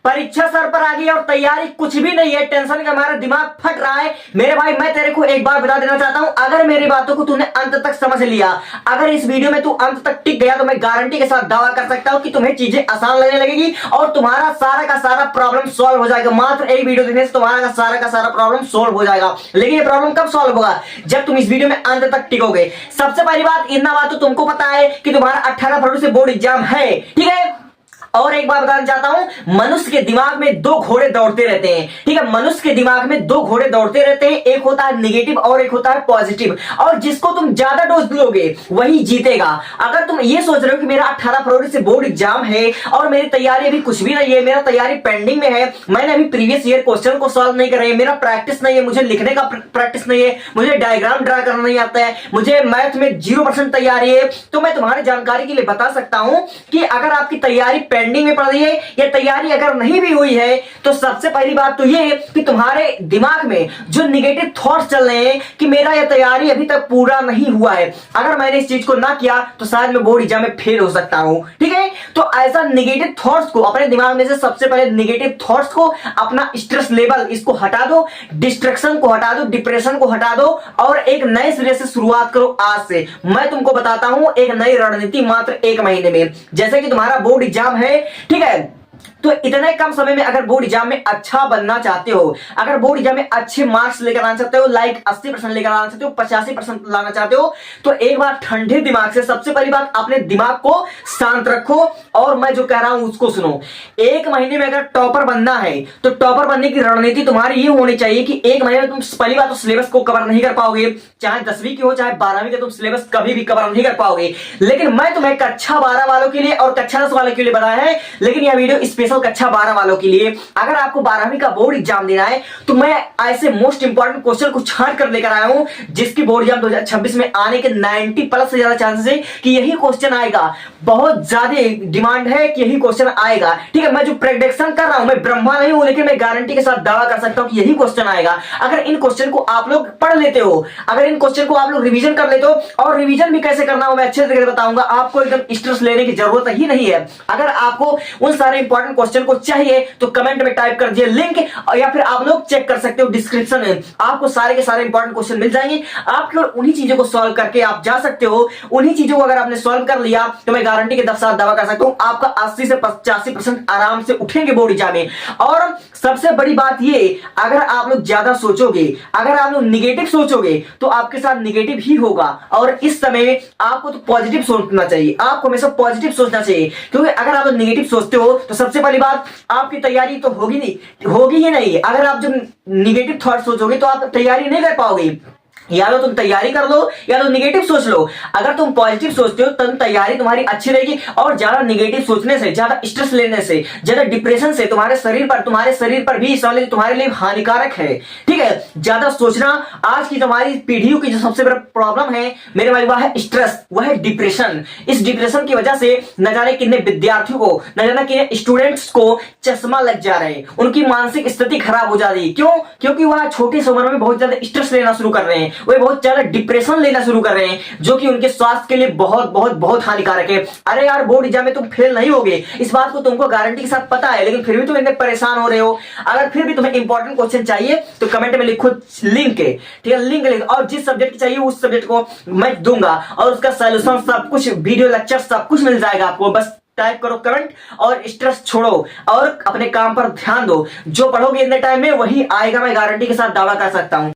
परीक्षा सर पर आ गई और तैयारी कुछ भी नहीं है, टेंशन का हमारा दिमाग फट रहा है। मेरे भाई मैं तेरे को एक बार बता देना चाहता हूं, अगर मेरी बातों को तूने अंत तक समझ लिया, अगर इस वीडियो में तू अंत तक टिक गया, तो मैं गारंटी के साथ दावा कर सकता हूं कि तुम्हें चीजें आसान लगने लगेगी और तुम्हारा सारा का सारा प्रॉब्लम सॉल्व हो जाएगा। मात्र एक वीडियो देखने से तुम्हारा का सारा प्रॉब्लम सॉल्व हो जाएगा। लेकिन ये प्रॉब्लम कब सॉल्व होगा? जब तुम इस वीडियो में अंत तक टिकोगे। सबसे पहली बात, इतना बात तो तुमको पता है कि तुम्हारा 18 फरवरी से बोर्ड एग्जाम है, ठीक है। और एक बात बताना चाहता हूं, मनुष्य के दिमाग में दो घोड़े दौड़ते रहते हैं, ठीक है। मनुष्य के दिमाग में दो घोड़े दौड़ते रहते हैं, एक होता है नेगेटिव और एक होता है पॉजिटिव। और जिसको तुम ज्यादा डोज दोगे वही जीतेगा। अगर तुम ये सोच रहे हो कि मेरा 18 फरवरी से बोर्ड एग्जाम है और मेरी तैयारी अभी कुछ भी नहीं है, मेरा तैयारी पेंडिंग में है, मैंने अभी प्रीवियस ईयर क्वेश्चन को सॉल्व नहीं कर रहे, मेरा प्रैक्टिस नहीं है, मुझे लिखने का प्रैक्टिस नहीं है, मुझे डायग्राम ड्रा करना नहीं आता है, मुझे मैथ में 0% तैयारी है, तो मैं तुम्हारी जानकारी के लिए बता सकता हूं कि अगर आपकी तैयारी पेंडिंग में पड़ रही है या तैयारी अगर नहीं भी हुई है, तो सबसे पहली बात तो ये कि तुम्हारे दिमाग में जो निगेटिव थॉट्स चल रहे हैं कि मेरा यह तैयारी अभी तक पूरा नहीं हुआ है, अगर मैंने इस चीज को ना किया तो शायद मैं बोर्ड एग्जाम में फेल हो सकता हूं, ठीक है। तो ऐसा निगेटिव थॉट्स को अपने दिमाग में से सबसे पहले निगेटिव थॉट्स को, अपना स्ट्रेस लेवल इसको हटा दो, डिस्ट्रैक्शन को हटा दो, डिप्रेशन को हटा दो और एक नए सिरे से शुरुआत करो। आज से मैं तुमको बताता हूं एक नई रणनीति मात्र 1 महीने में। जैसे कि तुम्हारा बोर्ड एग्जाम है, ठीक है, तो इतने कम समय में अगर बोर्ड एग्जाम में अच्छा बनना चाहते हो, अगर बोर्ड एग्जाम में अच्छे मार्क्स लेकर आना चाहते हो, लाइक 80% लेकर आना चाहते हो, 85% लाना चाहते हो, तो एक बार ठंडे दिमाग से सबसे पहली बात अपने दिमाग को शांत रखो और मैं जो कह रहा हूं उसको सुनो। 1 महीने में अगर टॉपर बनना है तो टॉपर बनने की रणनीति तुम्हारी ये होनी चाहिए कि 1 महीने में तुम पहली बात तो सिलेबस को कवर नहीं कर पाओगे, चाहे 10वीं की हो चाहे 12वीं के, तुम सिलेबस कभी भी कवर नहीं कर पाओगे। लेकिन मैं तुम्हें कक्षा 12 वालों के लिए और कक्षा 10 वालों के लिए बनाया है, लेकिन यह वीडियो स्पेशल कक्षा 12 वालों के लिए। अगर आपको 12वीं का बोर्ड एग्जाम देना है तो मैं ऐसे मोस्ट इंपॉर्टेंट क्वेश्चन को छांट कर लेकर आया हूं जिसकी बोर्ड एग्जाम 2026 में आने के 90+ से ज्यादा चांसेस है कि यही क्वेश्चन आएगा। बहुत ज्यादा डिमांड है कि यही क्वेश्चन आएगा, ठीक है। मैं जो प्रेडिक्शन कर रहा हूं, मैं ब्रह्मा नहीं हूं, लेकिन मैं गारंटी के साथ दावा कर सकता हूं कि यही क्वेश्चन आएगा। अगर इन क्वेश्चन को आप लोग पढ़ लेते हो, अगर इन क्वेश्चन को आप लोग रिवीजन कर लेते हो, और रिवीजन भी कैसे करना हो मैं अच्छे तरीके से बताऊंगा, आपको एकदम स्ट्रेस लेने की जरूरत ही नहीं है। अगर आपको उन सारे इंपॉर्टेंट क्वेश्चन को चाहिए तो कमेंट में टाइप कर दिए लिंक, या फिर आप लोग चेक कर सकते हो डिस्क्रिप्शन में, आपको सारे के सारे इंपॉर्टेंट क्वेश्चन मिल जाएंगे। आप केवल उन्हीं चीजों को सॉल्व करके आप जा सकते हो। उन्हीं चीजों को अगर आपने सॉल्व कर लिया तो मैं गारंटी के साथ दावा कर सकता हूं आपका 80 से 85% आराम से उठेंगे बोर्ड एग्जाम में। और सबसे बड़ी बात ये, अगर आप लोग ज्यादा सोचोगे, अगर आप लोग निगेटिव सोचोगे तो आपके साथ निगेटिव ही होगा। और इस समय आपको तो पॉजिटिव सोचना चाहिए, आपको हमेशा पॉजिटिव सोचना चाहिए, क्योंकि अगर आप लोग निगेटिव सोचते हो तो सबसे पहली बात आपकी तैयारी तो होगी ही नहीं। अगर आप जो निगेटिव थॉट सोचोगे तो आप तैयारी नहीं कर पाओगे। या तो तुम तैयारी कर लो या तो निगेटिव सोच लो। अगर तुम पॉजिटिव सोचते हो तो तैयारी तुम्हारी अच्छी रहेगी। और ज्यादा निगेटिव सोचने से, ज्यादा स्ट्रेस लेने से, ज्यादा डिप्रेशन से तुम्हारे शरीर पर भी समझ तुम्हारे लिए हानिकारक है, ठीक है। ज्यादा सोचना आज की तुम्हारी पीढ़ियों की जो सबसे बड़ा प्रॉब्लम है मेरे भाई, वह है स्ट्रेस, वह है डिप्रेशन। इस डिप्रेशन की वजह से न जाने कितने विद्यार्थियों को, न जाने कितने स्टूडेंट्स को चश्मा लग जा रहे हैं, उनकी मानसिक स्थिति खराब हो जा रही है। क्यों? क्योंकि वह छोटी सी उम्र में बहुत ज्यादा स्ट्रेस लेना शुरू कर रहे हैं, वे बहुत ज्यादा डिप्रेशन लेना शुरू कर रहे हैं, जो कि उनके स्वास्थ्य के लिए बहुत बहुत बहुत हानिकारक है। अरे यार, बोर्ड एग्जाम में तुम फेल नहीं होगे, इस बात को तुमको गारंटी के साथ पता है, लेकिन फिर भी तुम इतने परेशान हो रहे हो। अगर फिर भी तुम्हें इंपॉर्टेंट क्वेश्चन चाहिए तो कमेंट में लिखो लिंक, ठीक है, लिंक, और जिस सब्जेक्ट की चाहिए उस सब्जेक्ट को मैं दूंगा और उसका सोल्यूशन सब कुछ, वीडियो लेक्चर सब कुछ मिल जाएगा आपको। बस टाइप करो कमेंट और स्ट्रेस छोड़ो और अपने काम पर ध्यान दो। जो पढ़ोगे इतने टाइम में वही आएगा, मैं गारंटी के साथ दावा कर सकता हूं।